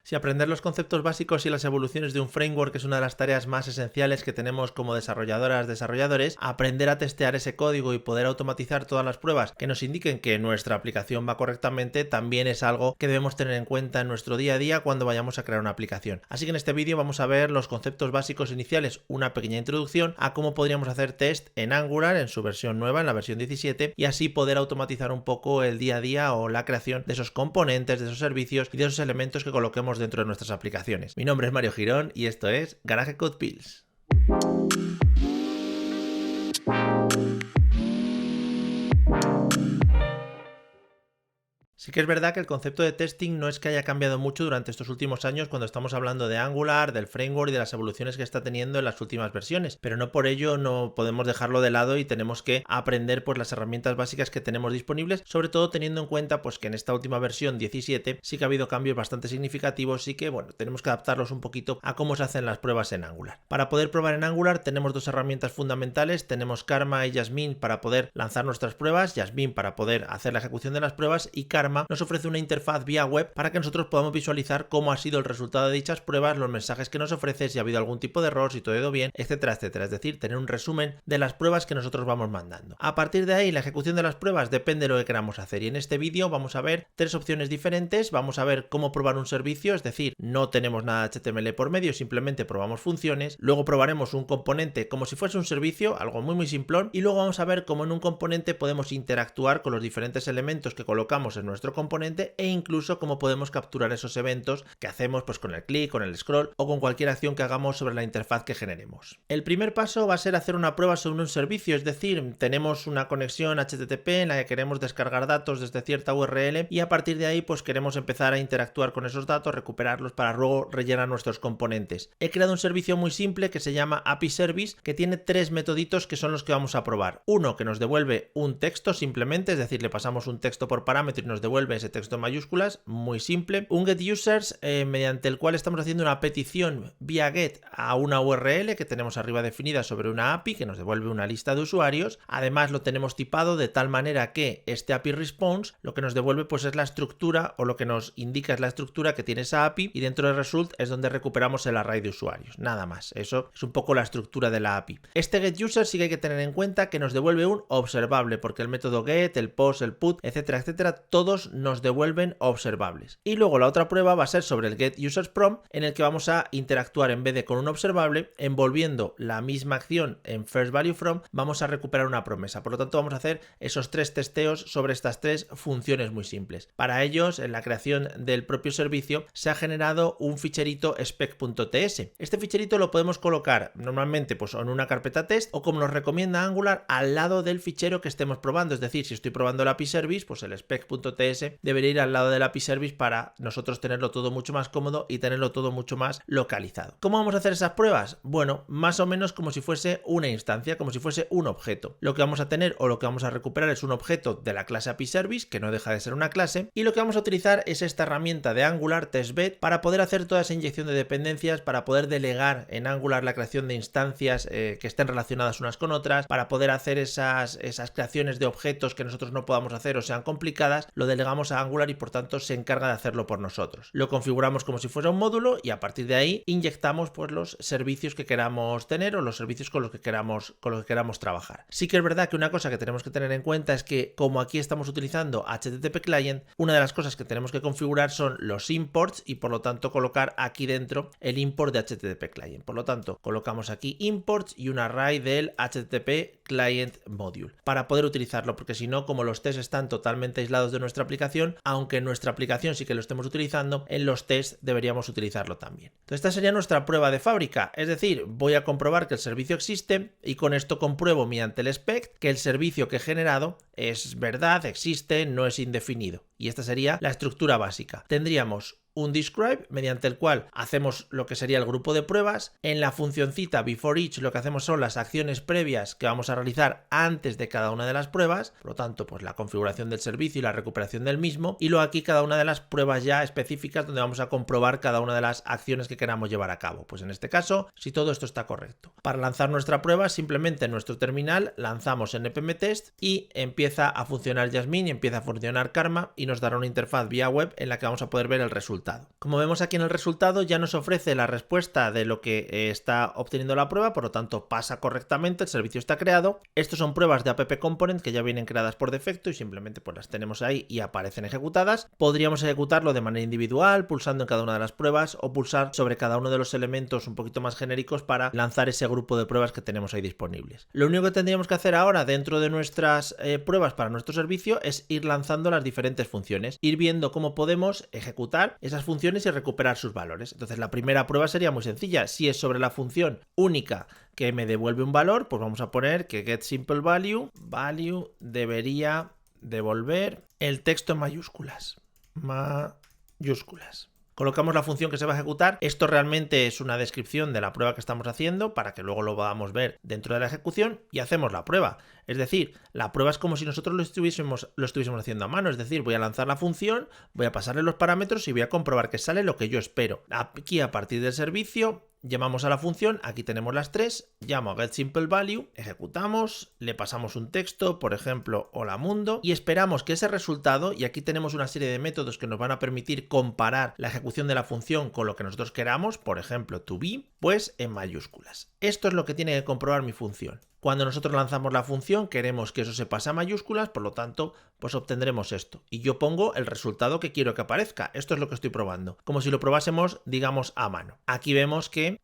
Si aprender los conceptos básicos y las evoluciones de un framework es una de las tareas más esenciales que tenemos como desarrolladores, aprender a testear ese código y poder automatizar todas las pruebas que nos indiquen que nuestra aplicación va correctamente también es algo que debemos tener en cuenta en nuestro día a día cuando vayamos a crear una aplicación. Así que en este vídeo vamos a ver los conceptos básicos iniciales, una pequeña introducción a cómo podríamos hacer test en Angular en su versión nueva, en la versión 17, y así poder automatizar un poco el día a día o la creación de esos componentes, de esos servicios y de esos elementos que coloquemos dentro de nuestras aplicaciones. Mi nombre es Mario Girón y esto es Garage Code Pills. Sí que es verdad que el concepto de testing no es que haya cambiado mucho durante estos últimos años cuando estamos hablando de Angular, del framework y de las evoluciones que está teniendo en las últimas versiones, pero no por ello no podemos dejarlo de lado y tenemos que aprender pues las herramientas básicas que tenemos disponibles, sobre todo teniendo en cuenta pues que en esta última versión 17 sí que ha habido cambios bastante significativos y que bueno, tenemos que adaptarlos un poquito a cómo se hacen las pruebas en Angular. Para poder probar en Angular tenemos dos herramientas fundamentales, tenemos Karma y Jasmine para poder lanzar nuestras pruebas, Jasmine para poder hacer la ejecución de las pruebas y Karma nos ofrece una interfaz vía web para que nosotros podamos visualizar cómo ha sido el resultado de dichas pruebas, los mensajes que nos ofrece, si ha habido algún tipo de error, si todo ha ido bien, etcétera, etcétera. Es decir, tener un resumen de las pruebas que nosotros vamos mandando. A partir de ahí, la ejecución de las pruebas depende de lo que queramos hacer y en este vídeo vamos a ver tres opciones diferentes. Vamos a ver cómo probar un servicio, es decir, no tenemos nada de HTML por medio, simplemente probamos funciones. Luego probaremos un componente como si fuese un servicio, algo muy simplón, y luego vamos a ver cómo en un componente podemos interactuar con los diferentes elementos que colocamos en nuestro componente e incluso cómo podemos capturar esos eventos que hacemos pues con el clic, con el scroll o con cualquier acción que hagamos sobre la interfaz que generemos. El primer paso va a ser hacer una prueba sobre un servicio, es decir, tenemos una conexión HTTP en la que queremos descargar datos desde cierta URL y a partir de ahí pues queremos empezar a interactuar con esos datos, recuperarlos para luego rellenar nuestros componentes. He creado un servicio muy simple que se llama API Service que tiene tres metoditos que son los que vamos a probar. Uno que nos devuelve un texto simplemente, es decir, le pasamos un texto por parámetro y nos devuelve ese texto en mayúsculas, muy simple. Un getUsers mediante el cual estamos haciendo una petición vía get a una URL que tenemos arriba definida sobre una API que nos devuelve una lista de usuarios. Además lo tenemos tipado de tal manera que este API response lo que nos devuelve pues es la estructura o lo que nos indica es la estructura que tiene esa API y dentro de result es donde recuperamos el array de usuarios. Nada más, eso es un poco la estructura de la API. Este getUser sí que hay que tener en cuenta que nos devuelve un observable porque el método get, el post, el put, etcétera, etcétera, todos nos devuelven observables. Y luego la otra prueba va a ser sobre el getUsersPrompt en el que vamos a interactuar en vez de con un observable, envolviendo la misma acción en firstValueFrom, vamos a recuperar una promesa. Por lo tanto vamos a hacer esos tres testeos sobre estas tres funciones muy simples. Para ellos, en la creación del propio servicio se ha generado un ficherito spec.ts. Este ficherito lo podemos colocar normalmente pues en una carpeta test o como nos recomienda Angular al lado del fichero que estemos probando. Es decir, si estoy probando el API Service, pues el spec.ts debería ir al lado del API Service para nosotros tenerlo todo mucho más cómodo y tenerlo todo mucho más localizado. ¿Cómo vamos a hacer esas pruebas? Bueno, más o menos como si fuese una instancia, como si fuese un objeto. Lo que vamos a tener o lo que vamos a recuperar es un objeto de la clase API Service, que no deja de ser una clase, y lo que vamos a utilizar es esta herramienta de Angular TestBed para poder hacer toda esa inyección de dependencias, para poder delegar en Angular la creación de instancias que estén relacionadas unas con otras, para poder hacer esas creaciones de objetos que nosotros no podamos hacer o sean complicadas, lo delegamos a Angular y por tanto se encarga de hacerlo por nosotros. Lo configuramos como si fuera un módulo y a partir de ahí inyectamos pues los servicios que queramos tener o los servicios con los que queramos trabajar. Sí que es verdad que una cosa que tenemos que tener en cuenta es que como aquí estamos utilizando HTTP Client, una de las cosas que tenemos que configurar son los imports y por lo tanto colocar aquí dentro el import de HTTP Client. Por lo tanto, colocamos aquí imports y un array del HTTP Client Module para poder utilizarlo, porque si no, como los tests están totalmente aislados de nuestra aplicación, aunque en nuestra aplicación sí que lo estemos utilizando, en los tests deberíamos utilizarlo también. Entonces esta sería nuestra prueba de fábrica, es decir, voy a comprobar que el servicio existe y con esto compruebo mediante el spec que el servicio que he generado es verdad, existe, no es indefinido. Y esta sería la estructura básica. Tendríamos un describe mediante el cual hacemos lo que sería el grupo de pruebas. En la funcioncita before each lo que hacemos son las acciones previas que vamos a realizar antes de cada una de las pruebas, por lo tanto pues la configuración del servicio y la recuperación del mismo, y luego aquí cada una de las pruebas ya específicas donde vamos a comprobar cada una de las acciones que queramos llevar a cabo, pues en este caso si todo esto está correcto. Para lanzar nuestra prueba simplemente en nuestro terminal lanzamos npm test y empieza a funcionar Jasmine y empieza a funcionar Karma y nos dará una interfaz vía web en la que vamos a poder ver el resultado. resultado. Como vemos aquí en el resultado ya nos ofrece la respuesta de lo que está obteniendo la prueba, por lo tanto pasa correctamente, el servicio está creado. Estos son pruebas de app component que ya vienen creadas por defecto y simplemente pues las tenemos ahí y aparecen ejecutadas. Podríamos ejecutarlo de manera individual, pulsando en cada una de las pruebas o pulsar sobre cada uno de los elementos un poquito más genéricos para lanzar ese grupo de pruebas que tenemos ahí disponibles. Lo único que tendríamos que hacer ahora dentro de nuestras pruebas para nuestro servicio es ir lanzando las diferentes funciones, ir viendo cómo podemos ejecutar esas funciones y recuperar sus valores. Entonces la primera prueba sería muy sencilla. Si es sobre la función única que me devuelve un valor, pues vamos a poner que getSimpleValue debería devolver el texto en mayúsculas. Colocamos la función que se va a ejecutar. Esto realmente es una descripción de la prueba que estamos haciendo para que luego lo podamos ver dentro de la ejecución y hacemos la prueba. Es decir, la prueba es como si nosotros lo estuviésemos haciendo a mano. Es decir, voy a lanzar la función, voy a pasarle los parámetros y voy a comprobar que sale lo que yo espero. Aquí a partir del servicio llamamos a la función, aquí tenemos las tres, llamo a getSimpleValue, ejecutamos, le pasamos un texto, por ejemplo, hola mundo, y esperamos que ese resultado, y aquí tenemos una serie de métodos que nos van a permitir comparar la ejecución de la función con lo que nosotros queramos, por ejemplo, toBe, pues en mayúsculas. Esto es lo que tiene que comprobar mi función. Cuando nosotros lanzamos la función queremos que eso se pase a mayúsculas, por lo tanto pues obtendremos esto. Y yo pongo el resultado que quiero que aparezca. Esto es lo que estoy probando. Como si lo probásemos, digamos, a mano. Aquí vemos que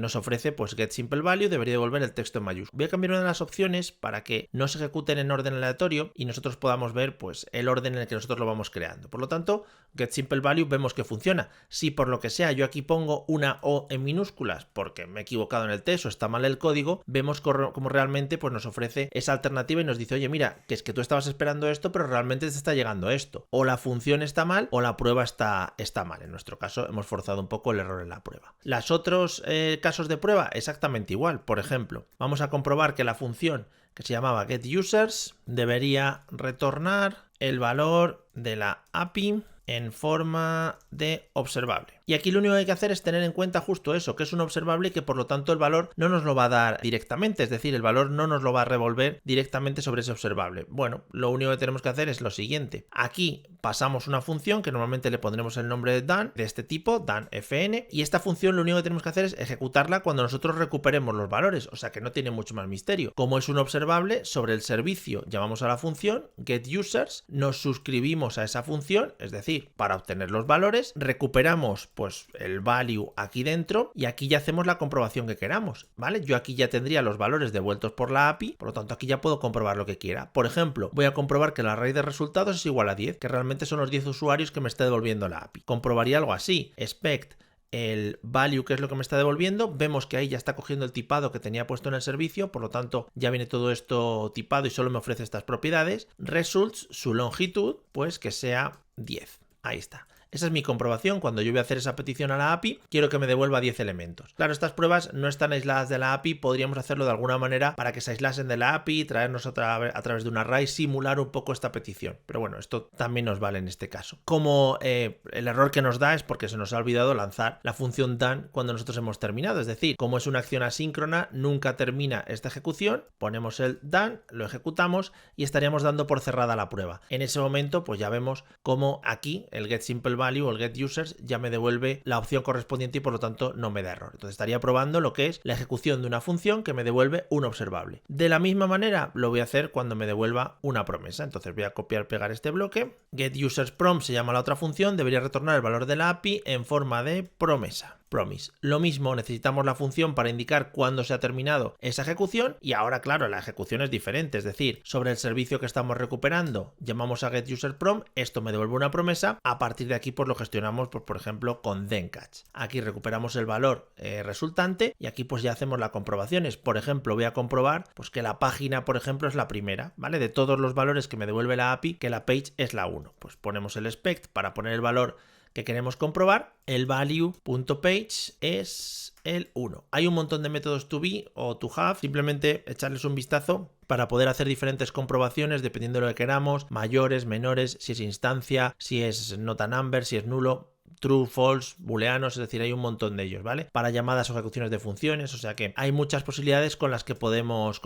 nos ofrece pues getSimpleValue debería devolver el texto en mayúsculas. Voy a cambiar una de las opciones para que no se ejecuten en orden aleatorio y nosotros podamos ver pues el orden en el que nosotros lo vamos creando. Por lo tanto, getSimpleValue vemos que funciona. Si por lo que sea yo aquí pongo una O en minúsculas porque me he equivocado en el test o está mal el código, vemos como realmente pues nos ofrece esa alternativa y nos dice, oye, mira, que es que tú estabas esperando esto, pero realmente te está llegando esto. O la función está mal o la prueba está mal. En nuestro caso hemos forzado un poco el error en la prueba. Los otros casos de prueba exactamente igual. Por ejemplo, vamos a comprobar que la función que se llamaba getUsers debería retornar el valor de la API en forma de observable. Y aquí lo único que hay que hacer es tener en cuenta justo eso, que es un observable y que por lo tanto el valor no nos lo va a dar directamente, es decir, el valor no nos lo va a revolver directamente sobre ese observable. Bueno, lo único que tenemos que hacer es lo siguiente. Aquí pasamos una función que normalmente le pondremos el nombre de Dan, de este tipo, danfn, y esta función lo único que tenemos que hacer es ejecutarla cuando nosotros recuperemos los valores, o sea que no tiene mucho más misterio. Como es un observable, sobre el servicio llamamos a la función getUsers, nos suscribimos a esa función, es decir, para obtener los valores, recuperamos pues el value aquí dentro y aquí ya hacemos la comprobación que queramos, ¿vale? Yo aquí ya tendría los valores devueltos por la API, por lo tanto aquí ya puedo comprobar lo que quiera. Por ejemplo, voy a comprobar que la raíz de resultados es igual a 10, que realmente son los 10 usuarios que me está devolviendo la API. Comprobaría algo así, expect el value, que es lo que me está devolviendo, vemos que ahí ya está cogiendo el tipado que tenía puesto en el servicio, por lo tanto ya viene todo esto tipado y solo me ofrece estas propiedades. Results, su longitud, pues que sea 10. Ahí está. Esa es mi comprobación. Cuando yo voy a hacer esa petición a la API, quiero que me devuelva 10 elementos. Claro, estas pruebas no están aisladas de la API, podríamos hacerlo de alguna manera para que se aislasen de la API, traernos a través de un array, simular un poco esta petición. Pero bueno, esto también nos vale en este caso. Como el error que nos da es porque se nos ha olvidado lanzar la función done cuando nosotros hemos terminado. Es decir, como es una acción asíncrona, nunca termina esta ejecución, ponemos el done, lo ejecutamos y estaríamos dando por cerrada la prueba. En ese momento, pues ya vemos cómo aquí el getSimpleValue o el getUsers ya me devuelve la opción correspondiente y por lo tanto no me da error. Entonces estaría probando lo que es la ejecución de una función que me devuelve un observable. De la misma manera lo voy a hacer cuando me devuelva una promesa. Entonces voy a copiar, pegar este bloque. getUsersProm se llama la otra función, debería retornar el valor de la API en forma de promesa. Promise. Lo mismo, necesitamos la función para indicar cuándo se ha terminado esa ejecución y ahora, claro, la ejecución es diferente, es decir, sobre el servicio que estamos recuperando, llamamos a getUserProm, esto me devuelve una promesa, a partir de aquí pues lo gestionamos, pues, por ejemplo, con ThenCatch. Aquí recuperamos el valor resultante y aquí pues ya hacemos las comprobaciones. Por ejemplo, voy a comprobar pues que la página, por ejemplo, es la primera, ¿vale? De todos los valores que me devuelve la API, que la page es la 1. Pues ponemos el expect para poner el valor que queremos comprobar, el value.page es el 1. Hay un montón de métodos to be o to have, simplemente echarles un vistazo para poder hacer diferentes comprobaciones dependiendo de lo que queramos, mayores, menores, si es instancia, si es nota number, si es nulo. true, false, booleanos, es decir, hay un montón de ellos, ¿vale? Para llamadas o ejecuciones de funciones, o sea que hay muchas posibilidades con las que podemos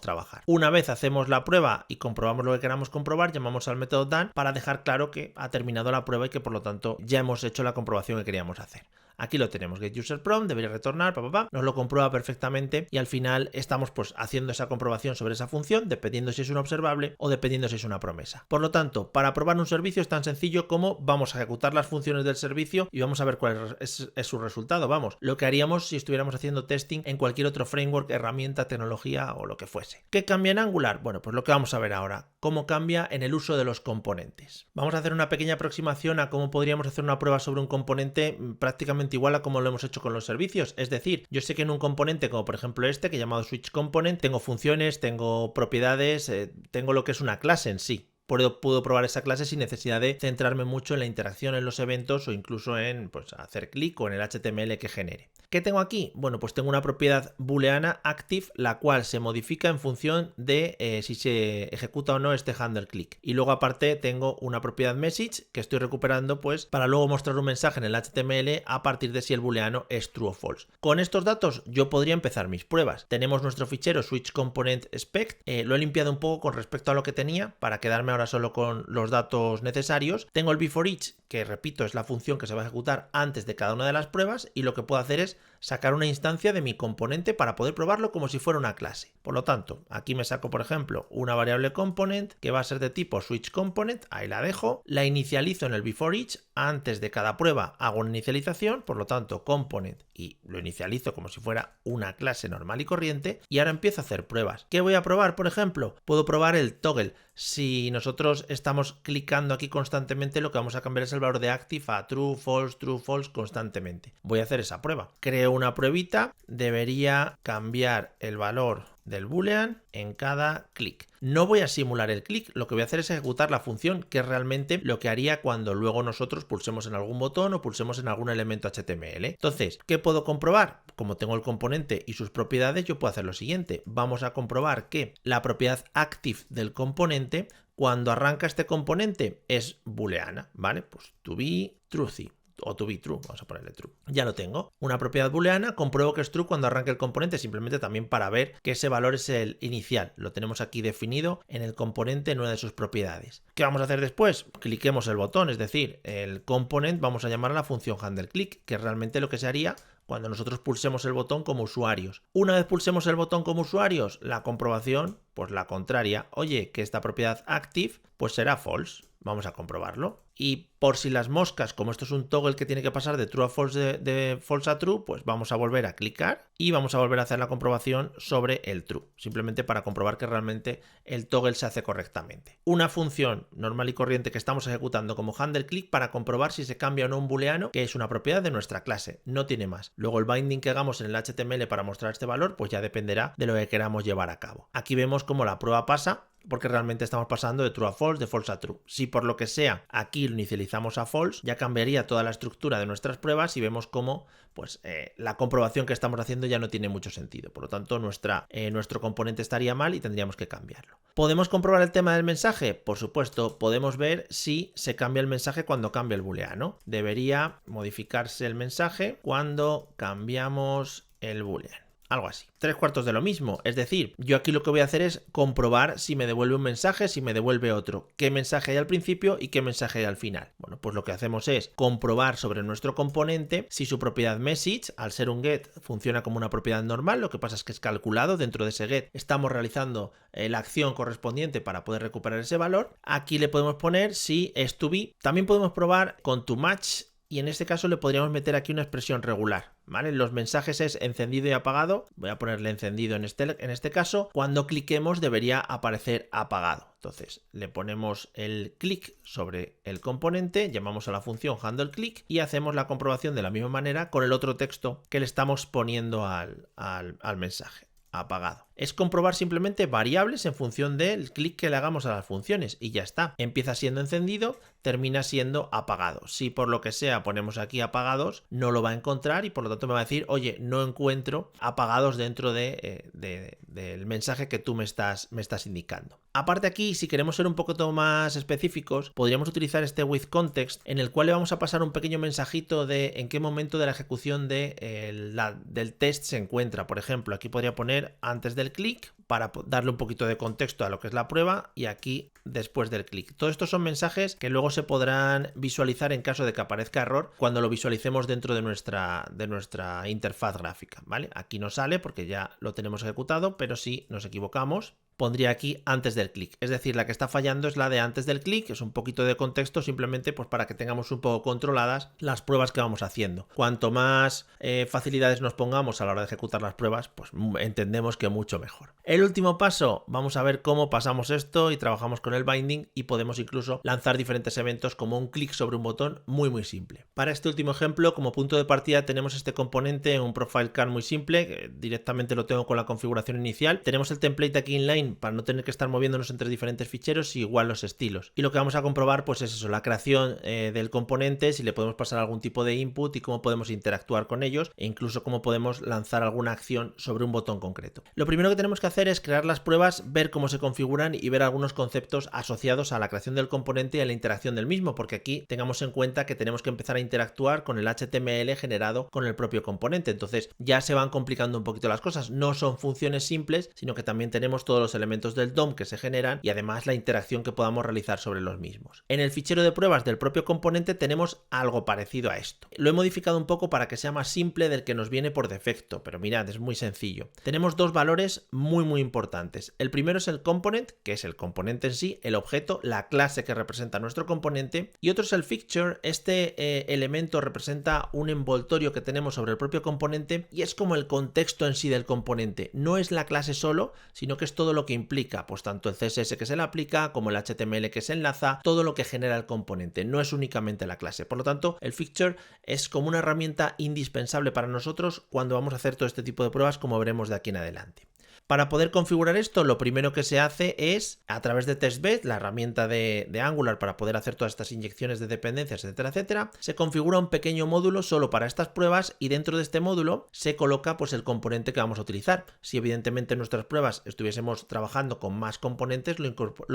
trabajar. Una vez hacemos la prueba y comprobamos lo que queramos comprobar, llamamos al método done para dejar claro que ha terminado la prueba y que por lo tanto ya hemos hecho la comprobación que queríamos hacer. Aquí lo tenemos, getUserPrompt, debería retornar, nos lo comprueba perfectamente y al final estamos pues haciendo esa comprobación sobre esa función, dependiendo si es un observable o dependiendo si es una promesa. Por lo tanto, para probar un servicio es tan sencillo como vamos a ejecutar las funciones del servicio y vamos a ver cuál es su resultado. Vamos, lo que haríamos si estuviéramos haciendo testing en cualquier otro framework, herramienta, tecnología o lo que fuese. ¿Qué cambia en Angular? Bueno, pues lo que vamos a ver ahora, cómo cambia en el uso de los componentes. Vamos a hacer una pequeña aproximación a cómo podríamos hacer una prueba sobre un componente prácticamente igual a como lo hemos hecho con los servicios. Es decir, yo sé que en un componente como por ejemplo este que he llamado Switch Component tengo funciones, tengo propiedades, tengo lo que es una clase en sí. Puedo probar esa clase sin necesidad de centrarme mucho en la interacción en los eventos o incluso en pues, hacer clic o en el HTML que genere. ¿Qué tengo aquí? Bueno, pues tengo una propiedad booleana active, la cual se modifica en función de si se ejecuta o no este handle click. Y luego aparte tengo una propiedad message que estoy recuperando pues para luego mostrar un mensaje en el HTML a partir de si el booleano es true o false. Con estos datos yo podría empezar mis pruebas. Tenemos nuestro fichero switch component spec, lo he limpiado un poco con respecto a lo que tenía para quedarme ahora solo con los datos necesarios. Tengo el before each, que repito es la función que se va a ejecutar antes de cada una de las pruebas, y lo que puedo hacer es sacar una instancia de mi componente para poder probarlo como si fuera una clase. Por lo tanto, aquí me saco, por ejemplo, una variable component que va a ser de tipo switch component, ahí la dejo, la inicializo en el before each, antes de cada prueba hago una inicialización, por lo tanto component, y lo inicializo como si fuera una clase normal y corriente, y ahora empiezo a hacer pruebas. ¿Qué voy a probar? Por ejemplo, puedo probar el toggle. Si nosotros estamos clicando aquí constantemente, lo que vamos a cambiar es el valor de active a true, false constantemente. Voy a hacer esa prueba. Creo una pruebita, debería cambiar el valor del boolean en cada clic. No voy a simular el clic, lo que voy a hacer es ejecutar la función, que es realmente lo que haría cuando luego nosotros pulsemos en algún botón o pulsemos en algún elemento HTML. Entonces, ¿qué puedo comprobar? Como tengo el componente y sus propiedades, yo puedo hacer lo siguiente. Vamos a comprobar que la propiedad active del componente, cuando arranca este componente, es booleana, ¿vale? Pues to be truthy. O to be true, vamos a ponerle true. Ya lo tengo. Una propiedad booleana, compruebo que es true cuando arranque el componente, simplemente también para ver que ese valor es el inicial. Lo tenemos aquí definido en el componente en una de sus propiedades. ¿Qué vamos a hacer después? Cliquemos el botón, es decir, el component vamos a llamar a la función handleClick, que es realmente lo que se haría cuando nosotros pulsemos el botón como usuarios. Una vez pulsemos el botón como usuarios, la comprobación, pues la contraria, oye, que esta propiedad active, pues será false. Vamos a comprobarlo. Y por si las moscas, como esto es un toggle que tiene que pasar de true a false, de false a true, pues vamos a volver a clicar y vamos a volver a hacer la comprobación sobre el true, simplemente para comprobar que realmente el toggle se hace correctamente. Una función normal y corriente que estamos ejecutando como handleClick para comprobar si se cambia o no un booleano, que es una propiedad de nuestra clase, no tiene más. Luego el binding que hagamos en el HTML para mostrar este valor, pues ya dependerá de lo que queramos llevar a cabo. Aquí vemos cómo la prueba pasa, porque realmente estamos pasando de true a false, de false a true. Si por lo que sea aquí lo inicializamos a false, ya cambiaría toda la estructura de nuestras pruebas y vemos cómo pues, la comprobación que estamos haciendo ya no tiene mucho sentido. Por lo tanto, nuestro componente estaría mal y tendríamos que cambiarlo. ¿Podemos comprobar el tema del mensaje? Por supuesto, podemos ver si se cambia el mensaje cuando cambia el booleano. Debería modificarse el mensaje cuando cambiamos el boolean. Algo así. 3/4 de lo mismo. Es decir, yo aquí lo que voy a hacer es comprobar si me devuelve un mensaje, si me devuelve otro. ¿Qué mensaje hay al principio y qué mensaje hay al final? Bueno, pues lo que hacemos es comprobar sobre nuestro componente si su propiedad message, al ser un get, funciona como una propiedad normal. Lo que pasa es que es calculado. Dentro de ese get estamos realizando la acción correspondiente para poder recuperar ese valor. Aquí le podemos poner si es to be. También podemos probar con to match. Y en este caso le podríamos meter aquí una expresión regular, ¿vale? Los mensajes es encendido y apagado. Voy a ponerle encendido en este caso. Cuando cliquemos debería aparecer apagado. Entonces le ponemos el clic sobre el componente, llamamos a la función handleClick y hacemos la comprobación de la misma manera con el otro texto que le estamos poniendo al mensaje. Apagado. Es comprobar simplemente variables en función del clic que le hagamos a las funciones y ya está. Empieza siendo encendido, termina siendo apagado. Si por lo que sea ponemos aquí apagados, no lo va a encontrar y por lo tanto me va a decir, oye, no encuentro apagados dentro del mensaje que tú me estás indicando. Aparte aquí, si queremos ser un poquito más específicos, podríamos utilizar este with context en el cual le vamos a pasar un pequeño mensajito de en qué momento de la ejecución del test se encuentra. Por ejemplo, aquí podría poner antes del clic para darle un poquito de contexto a lo que es la prueba y aquí después del clic. Todos estos son mensajes que luego se podrán visualizar en caso de que aparezca error cuando lo visualicemos dentro de nuestra interfaz gráfica, ¿vale? Aquí no sale porque ya lo tenemos ejecutado, pero si nos equivocamos, pondría aquí antes del clic. Es decir, la que está fallando es la de antes del clic, es un poquito de contexto simplemente pues para que tengamos un poco controladas las pruebas que vamos haciendo. Cuanto más facilidades nos pongamos a la hora de ejecutar las pruebas, pues entendemos que mucho mejor. El último paso, vamos a ver cómo pasamos esto y trabajamos con el binding y podemos incluso lanzar diferentes eventos como un clic sobre un botón muy simple. Para este último ejemplo, como punto de partida tenemos este componente, un profile card muy simple, que directamente lo tengo con la configuración inicial. Tenemos el template aquí inline para no tener que estar moviéndonos entre diferentes ficheros y igual los estilos. Y lo que vamos a comprobar pues es eso, la creación del componente, si le podemos pasar algún tipo de input y cómo podemos interactuar con ellos e incluso cómo podemos lanzar alguna acción sobre un botón concreto. Lo primero que tenemos que hacer es crear las pruebas, ver cómo se configuran y ver algunos conceptos asociados a la creación del componente y a la interacción del mismo, porque aquí tengamos en cuenta que tenemos que empezar a interactuar con el HTML generado con el propio componente. Entonces ya se van complicando un poquito las cosas. No son funciones simples, sino que también tenemos todos los elementos del DOM que se generan y además la interacción que podamos realizar sobre los mismos. En el fichero de pruebas del propio componente tenemos algo parecido a esto. Lo he modificado un poco para que sea más simple del que nos viene por defecto, pero mirad, es muy sencillo. Tenemos dos valores muy importantes. El primero es el component, que es el componente en sí, el objeto, la clase que representa nuestro componente, y otro es el fixture. Este elemento representa un envoltorio que tenemos sobre el propio componente y es como el contexto en sí del componente. No es la clase solo, sino que es todo lo que implica, pues tanto el CSS que se le aplica como el HTML que se enlaza, todo lo que genera el componente, no es únicamente la clase. Por lo tanto, el fixture es como una herramienta indispensable para nosotros cuando vamos a hacer todo este tipo de pruebas, como veremos de aquí en adelante. Para poder configurar esto, lo primero que se hace es, a través de TestBed, la herramienta de Angular para poder hacer todas estas inyecciones de dependencias, etcétera, se configura un pequeño módulo solo para estas pruebas y dentro de este módulo se coloca pues el componente que vamos a utilizar. Si evidentemente en nuestras pruebas estuviésemos trabajando con más componentes, lo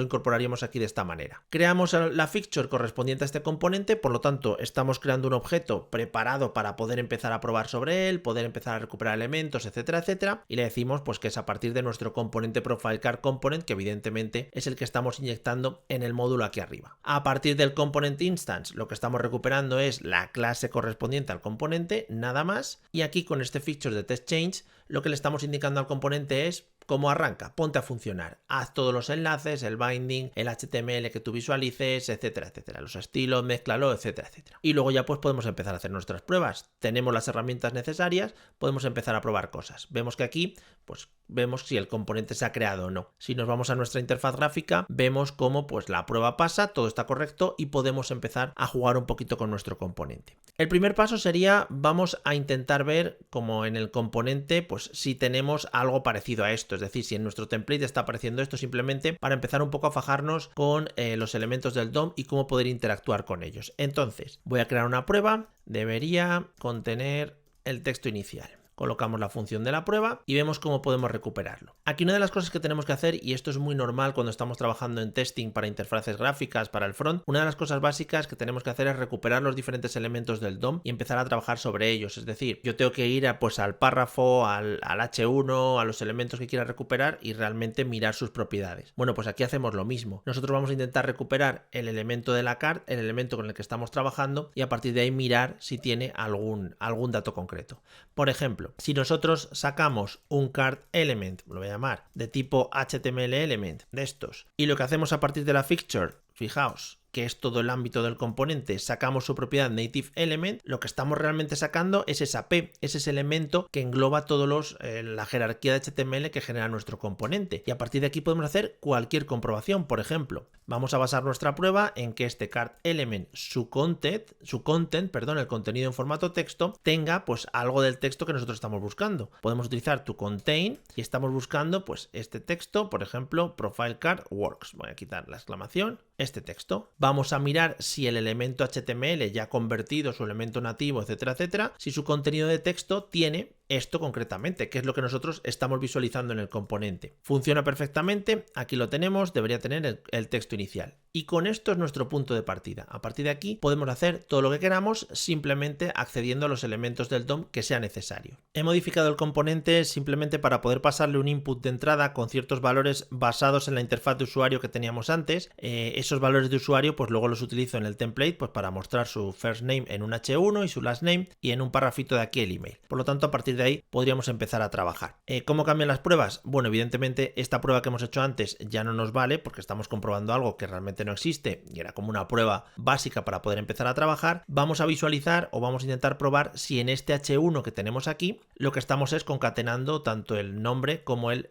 incorporaríamos aquí de esta manera. Creamos la fixture correspondiente a este componente, por lo tanto estamos creando un objeto preparado para poder empezar a probar sobre él, poder empezar a recuperar elementos, etcétera, y le decimos pues que es a partir de nuestro componente profile card component, que evidentemente es el que estamos inyectando en el módulo aquí arriba. A partir del component instance, lo que estamos recuperando es la clase correspondiente al componente, nada más, y aquí con este feature de test change, lo que le estamos indicando al componente es cómo arranca, ponte a funcionar, haz todos los enlaces, el binding, el HTML que tú visualices, etcétera, los estilos, mézclalo, etcétera. Y luego ya pues podemos empezar a hacer nuestras pruebas. Tenemos las herramientas necesarias, podemos empezar a probar cosas. Vemos que aquí, pues vemos si el componente se ha creado o no. Si nos vamos a nuestra interfaz gráfica, vemos cómo pues la prueba pasa, todo está correcto y podemos empezar a jugar un poquito con nuestro componente. El primer paso sería, vamos a intentar ver como en el componente, pues si tenemos algo parecido a esto. Es decir, si en nuestro template está apareciendo esto, simplemente para empezar un poco a fajarnos con los elementos del DOM y cómo poder interactuar con ellos. Entonces, voy a crear una prueba, debería contener el texto inicial. Colocamos la función de la prueba y vemos cómo podemos recuperarlo. Aquí una de las cosas que tenemos que hacer, y esto es muy normal cuando estamos trabajando en testing para interfaces gráficas, para el front, una de las cosas básicas que tenemos que hacer es recuperar los diferentes elementos del DOM y empezar a trabajar sobre ellos. Es decir, yo tengo que ir pues al párrafo, al H1, a los elementos que quiera recuperar y realmente mirar sus propiedades. Bueno, pues aquí hacemos lo mismo. Nosotros vamos a intentar recuperar el elemento de la card, el elemento con el que estamos trabajando, y a partir de ahí mirar si tiene algún dato concreto. Por ejemplo, si nosotros sacamos un card element, lo voy a llamar, de tipo HTML element de estos, y lo que hacemos a partir de la fixture, fijaos, que es todo el ámbito del componente, sacamos su propiedad native element, lo que estamos realmente sacando es esa P, es ese elemento que engloba todos la jerarquía de HTML que genera nuestro componente. Y a partir de aquí podemos hacer cualquier comprobación. Por ejemplo, vamos a basar nuestra prueba en que este card element, su content, el contenido en formato texto, tenga pues algo del texto que nosotros estamos buscando. Podemos utilizar toContain y estamos buscando pues este texto, por ejemplo, profile card works. Voy a quitar la exclamación, este texto. Vamos a mirar si el elemento HTML ya convertido, su elemento nativo, etcétera, etcétera, si su contenido de texto tiene esto concretamente, que es lo que nosotros estamos visualizando en el componente. Funciona perfectamente, aquí lo tenemos, debería tener el texto inicial. Y con esto es nuestro punto de partida. A partir de aquí podemos hacer todo lo que queramos simplemente accediendo a los elementos del DOM que sea necesario. He modificado el componente simplemente para poder pasarle un input de entrada con ciertos valores basados en la interfaz de usuario que teníamos antes. Esos valores de usuario pues luego los utilizo en el template pues para mostrar su first name en un H1 y su last name y en un parrafito de aquí el email. Por lo tanto, a partir de ahí podríamos empezar a trabajar. ¿Cómo cambian las pruebas? Bueno, evidentemente esta prueba que hemos hecho antes ya no nos vale porque estamos comprobando algo que realmente no existe y era como una prueba básica para poder empezar a trabajar. Vamos a visualizar o vamos a intentar probar si en este H1 que tenemos aquí lo que estamos es concatenando tanto el nombre como el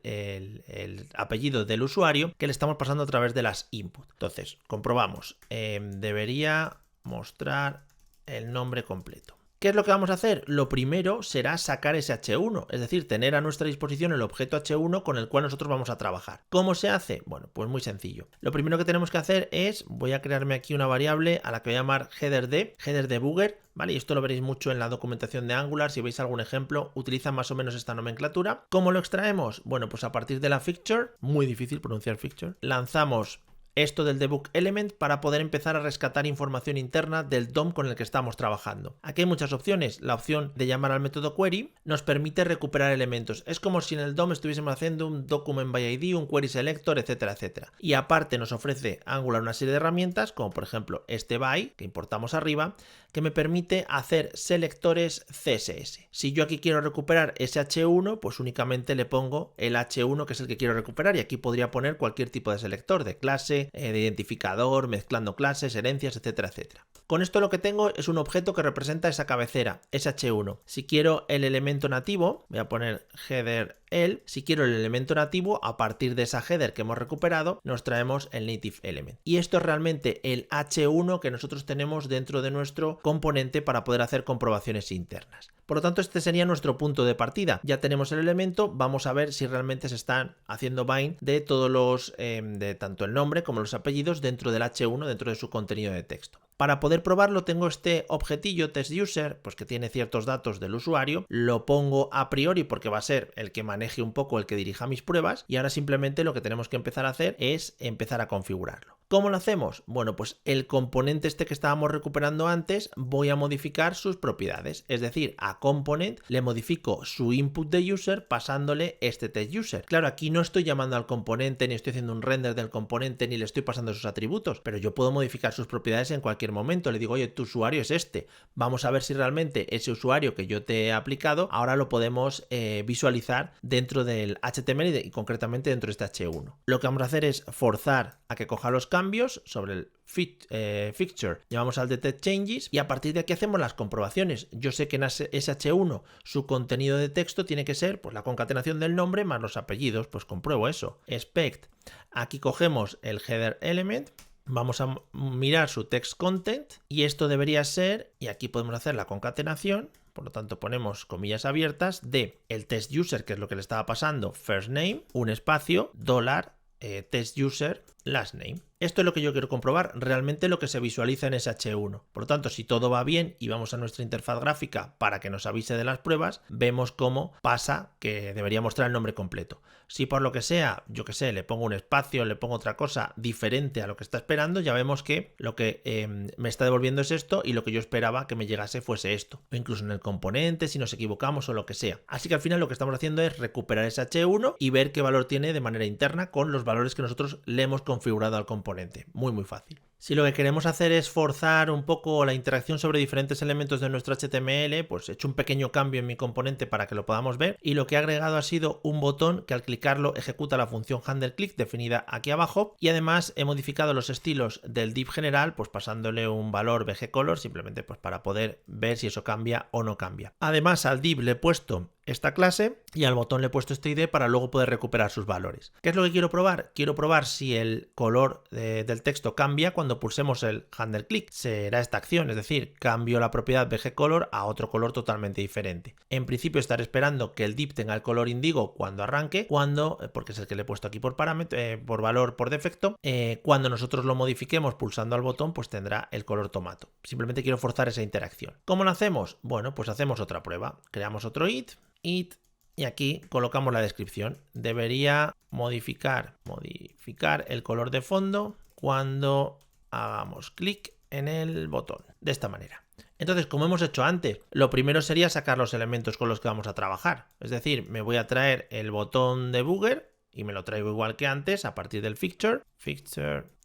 apellido del usuario que le estamos pasando a través de las input. Entonces, comprobamos. Debería mostrar el nombre completo. ¿Qué es lo que vamos a hacer? Lo primero será sacar ese H1, es decir, tener a nuestra disposición el objeto H1 con el cual nosotros vamos a trabajar. ¿Cómo se hace? Bueno, pues muy sencillo. Lo primero que tenemos que hacer es, voy a crearme aquí una variable a la que voy a llamar header debugger, ¿vale? Y esto lo veréis mucho en la documentación de Angular, si veis algún ejemplo, utilizan más o menos esta nomenclatura. ¿Cómo lo extraemos? Bueno, pues a partir de la fixture, muy difícil pronunciar fixture, lanzamos esto del debug element para poder empezar a rescatar información interna del DOM con el que estamos trabajando. Aquí hay muchas opciones. La opción de llamar al método query nos permite recuperar elementos. Es como si en el DOM estuviésemos haciendo un document by ID, un query selector, etcétera, etcétera. Y aparte nos ofrece Angular una serie de herramientas, como por ejemplo este by, que importamos arriba, que me permite hacer selectores CSS. Si yo aquí quiero recuperar ese H1, pues únicamente le pongo el H1 que es el que quiero recuperar y aquí podría poner cualquier tipo de selector, de clase, de identificador, mezclando clases, herencias, etcétera, etcétera. Con esto lo que tengo es un objeto que representa esa cabecera, ese H1. Si quiero el elemento nativo, voy a poner header el. Si quiero el elemento nativo, a partir de esa header que hemos recuperado, nos traemos el native element. Y esto es realmente el H1 que nosotros tenemos dentro de nuestro componente para poder hacer comprobaciones internas. Por lo tanto, este sería nuestro punto de partida. Ya tenemos el elemento, vamos a ver si realmente se están haciendo bind de todos los, de tanto el nombre como los apellidos dentro del H1, dentro de su contenido de texto. Para poder probarlo tengo este objetillo testUser, pues que tiene ciertos datos del usuario, lo pongo a priori porque va a ser el que maneje un poco, el que dirija mis pruebas y ahora simplemente lo que tenemos que empezar a hacer es empezar a configurarlo. ¿Cómo lo hacemos? Bueno, pues el componente este que estábamos recuperando antes voy a modificar sus propiedades, es decir, a component le modifico su input de user pasándole este testUser. Claro, aquí no estoy llamando al componente ni estoy haciendo un render del componente ni le estoy pasando sus atributos, pero yo puedo modificar sus propiedades en cualquier momento. Le digo, oye, tu usuario es este, vamos a ver si realmente ese usuario que yo te he aplicado ahora lo podemos visualizar dentro del HTML y concretamente dentro de este H1. Lo que vamos a hacer es forzar a que coja los cambios sobre el fixture, llamamos al detect changes y a partir de aquí hacemos las comprobaciones. Yo sé que en SH1 su contenido de texto tiene que ser pues la concatenación del nombre más los apellidos, pues compruebo eso. Expect, aquí cogemos el header element, vamos a mirar su text content y esto debería ser, y aquí podemos hacer la concatenación. Por lo tanto, ponemos comillas abiertas de el test user, que es lo que le estaba pasando, first name, un espacio, $test user, last name. Esto es lo que yo quiero comprobar, realmente lo que se visualiza en ese H1. Por lo tanto, si todo va bien y vamos a nuestra interfaz gráfica para que nos avise de las pruebas, vemos cómo pasa que debería mostrar el nombre completo. Si por lo que sea, yo que sé, le pongo un espacio, le pongo otra cosa diferente a lo que está esperando, ya vemos que lo que me está devolviendo es esto y lo que yo esperaba que me llegase fuese esto. O incluso en el componente, si nos equivocamos o lo que sea. Así que al final lo que estamos haciendo es recuperar ese H1 y ver qué valor tiene de manera interna con los valores que nosotros le hemos configurado al componente. Muy, muy fácil. Si lo que queremos hacer es forzar un poco la interacción sobre diferentes elementos de nuestro HTML, pues he hecho un pequeño cambio en mi componente para que lo podamos ver, y lo que he agregado ha sido un botón que al clicarlo ejecuta la función handleClick definida aquí abajo, y además he modificado los estilos del div general, pues pasándole un valor bgcolor simplemente pues para poder ver si eso cambia o no cambia. Además al div le he puesto esta clase y al botón le he puesto este ID para luego poder recuperar sus valores. ¿Qué es lo que quiero probar? Quiero probar si el color del texto cambia cuando pulsemos el handleClick. Será esta acción, es decir, cambio la propiedad bgcolor a otro color totalmente diferente. En principio estaré esperando que el div tenga el color índigo cuando arranque, porque es el que le he puesto aquí por parámetro, por valor por defecto. Cuando nosotros lo modifiquemos pulsando al botón, pues tendrá el color tomato. Simplemente quiero forzar esa interacción. ¿Cómo lo hacemos? Bueno, pues hacemos otra prueba. Creamos otro id y aquí colocamos la descripción. Debería modificar el color de fondo cuando hagamos clic en el botón, de esta manera. Entonces, como hemos hecho antes, lo primero sería sacar los elementos con los que vamos a trabajar. Es decir, me voy a traer el botón debugger y me lo traigo igual que antes a partir del fixture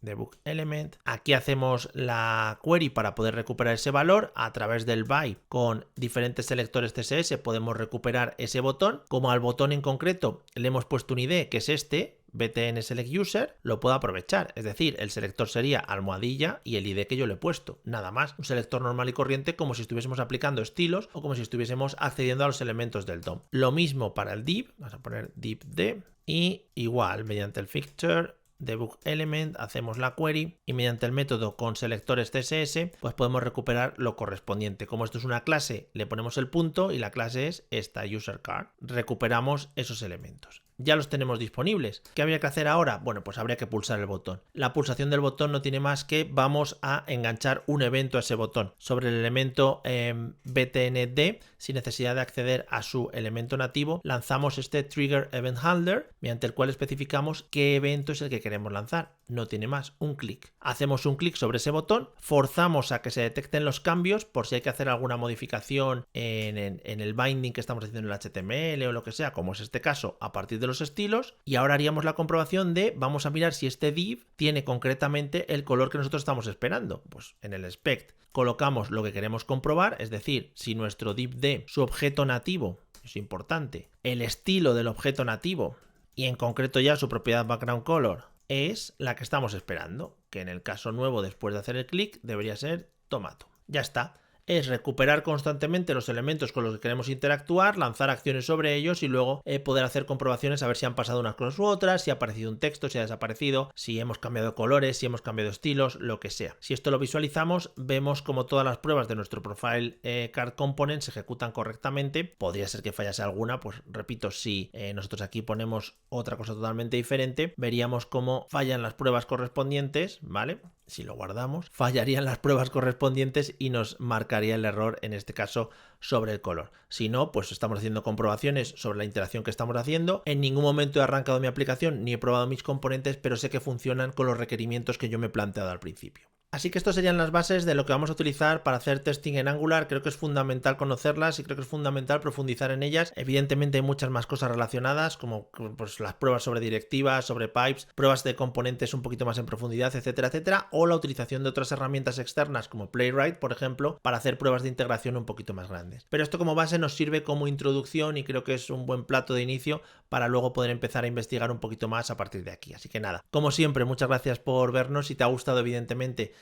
debug element. Aquí hacemos la query para poder recuperar ese valor a través del by. Con diferentes selectores CSS podemos recuperar ese botón. Como al botón en concreto le hemos puesto un ID que es este, btn select user, lo puedo aprovechar. Es decir, el selector sería almohadilla y el ID que yo le he puesto. Nada más. Un selector normal y corriente, como si estuviésemos aplicando estilos o como si estuviésemos accediendo a los elementos del DOM. Lo mismo para el div. Vamos a poner div d. Y igual, mediante el fixture debug element hacemos la query y mediante el método con selectores CSS pues podemos recuperar lo correspondiente. Como esto es una clase, le ponemos el punto y la clase es esta userCard. Recuperamos esos elementos. Ya los tenemos disponibles. ¿Qué habría que hacer ahora? Bueno, pues habría que pulsar el botón. La pulsación del botón no tiene más que vamos a enganchar un evento a ese botón. Sobre el elemento btnd, sin necesidad de acceder a su elemento nativo, lanzamos este trigger event handler, mediante el cual especificamos qué evento es el que queremos lanzar. No tiene más, un clic. Hacemos un clic sobre ese botón, forzamos a que se detecten los cambios por si hay que hacer alguna modificación en el binding que estamos haciendo en el HTML o lo que sea, como es este caso, a partir de los estilos, y ahora haríamos la comprobación de, vamos a mirar si este div tiene concretamente el color que nosotros estamos esperando. Pues en el expect colocamos lo que queremos comprobar, es decir, si nuestro div d, su objeto nativo, es importante, el estilo del objeto nativo y en concreto ya su propiedad background color es la que estamos esperando, que en el caso nuevo después de hacer el clic debería ser tomato. Ya está. Es recuperar constantemente los elementos con los que queremos interactuar, lanzar acciones sobre ellos y luego poder hacer comprobaciones a ver si han pasado unas cosas u otras, si ha aparecido un texto, si ha desaparecido, si hemos cambiado colores, si hemos cambiado estilos, lo que sea. Si esto lo visualizamos, vemos como todas las pruebas de nuestro profile card component se ejecutan correctamente. Podría ser que fallase alguna, pues repito, si nosotros aquí ponemos otra cosa totalmente diferente, veríamos cómo fallan las pruebas correspondientes, ¿vale? Si lo guardamos, fallarían las pruebas correspondientes y nos marcaría el error, en este caso, sobre el color. Si no, pues estamos haciendo comprobaciones sobre la interacción que estamos haciendo. En ningún momento he arrancado mi aplicación ni he probado mis componentes, pero sé que funcionan con los requerimientos que yo me he planteado al principio. Así que estas serían las bases de lo que vamos a utilizar para hacer testing en Angular. Creo que es fundamental conocerlas y creo que es fundamental profundizar en ellas. Evidentemente hay muchas más cosas relacionadas, como pues, las pruebas sobre directivas, sobre pipes, pruebas de componentes un poquito más en profundidad, etcétera, etcétera, o la utilización de otras herramientas externas como Playwright, por ejemplo, para hacer pruebas de integración un poquito más grandes. Pero esto como base nos sirve como introducción y creo que es un buen plato de inicio para luego poder empezar a investigar un poquito más a partir de aquí. Así que nada, como siempre, muchas gracias por vernos. Si te ha gustado, evidentemente,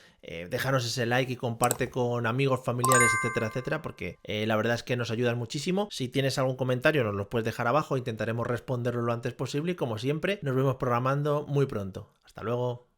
déjanos ese like y comparte con amigos, familiares, etcétera, etcétera, porque la verdad es que nos ayudan muchísimo. Si tienes algún comentario nos lo puedes dejar abajo, intentaremos responderlo lo antes posible y como siempre nos vemos programando muy pronto. Hasta luego.